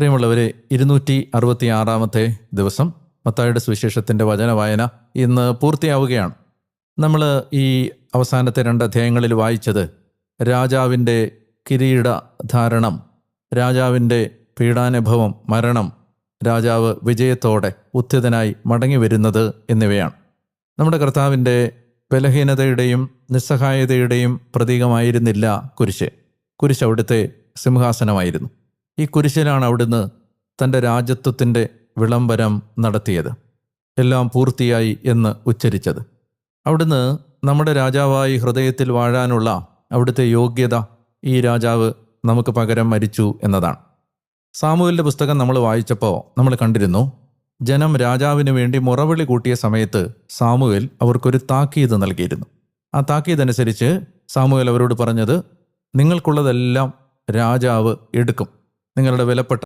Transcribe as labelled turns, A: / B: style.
A: പ്രിയമുള്ളവരെ, 266 ദിവസം മത്തായിയുടെ സുവിശേഷത്തിൻ്റെ വചനവായന ഇന്ന് പൂർത്തിയാവുകയാണ്. നമ്മൾ ഈ അവസാനത്തെ 2 അധ്യായങ്ങളിൽ വായിച്ചത് രാജാവിൻ്റെ കിരീടധാരണം, രാജാവിൻ്റെ പീഡാനുഭവം, മരണം, രാജാവ് വിജയത്തോടെ ഉത്ഥിതനായി മടങ്ങി വരുന്നത് എന്നിവയാണ്. നമ്മുടെ കർത്താവിൻ്റെ ബലഹീനതയുടെയും നിസ്സഹായതയുടെയും പ്രതീകമായിരുന്നില്ല കുരിശ്. കുരിശ് അവിടുത്തെ സിംഹാസനമായിരുന്നു. ഈ കുരിശിലാണ് അവിടുന്ന് തൻ്റെ രാജത്വത്തിൻ്റെ വിളംബരം നടത്തിയത്, എല്ലാം പൂർത്തിയായി എന്ന് ഉച്ചരിച്ചത്. അവിടുന്ന് നമ്മുടെ രാജാവായി ഹൃദയത്തിൽ വാഴാനുള്ള അവിടുത്തെ യോഗ്യത ഈ രാജാവ് നമുക്ക് പകരം മരിച്ചു എന്നതാണ്. സാമുവേലിൻ്റെ പുസ്തകം നമ്മൾ വായിച്ചപ്പോൾ നമ്മൾ കണ്ടിരുന്നു, ജനം രാജാവിന് വേണ്ടി മുറവിളി കൂട്ടിയ സമയത്ത് സാമുവേൽ അവർക്കൊരു താക്കീത് നൽകിയിരുന്നു. ആ താക്കീതനുസരിച്ച് സാമുവേൽ അവരോട് പറഞ്ഞത്, നിങ്ങൾക്കുള്ളതെല്ലാം രാജാവ് എടുക്കും, നിങ്ങളുടെ വിലപ്പെട്ട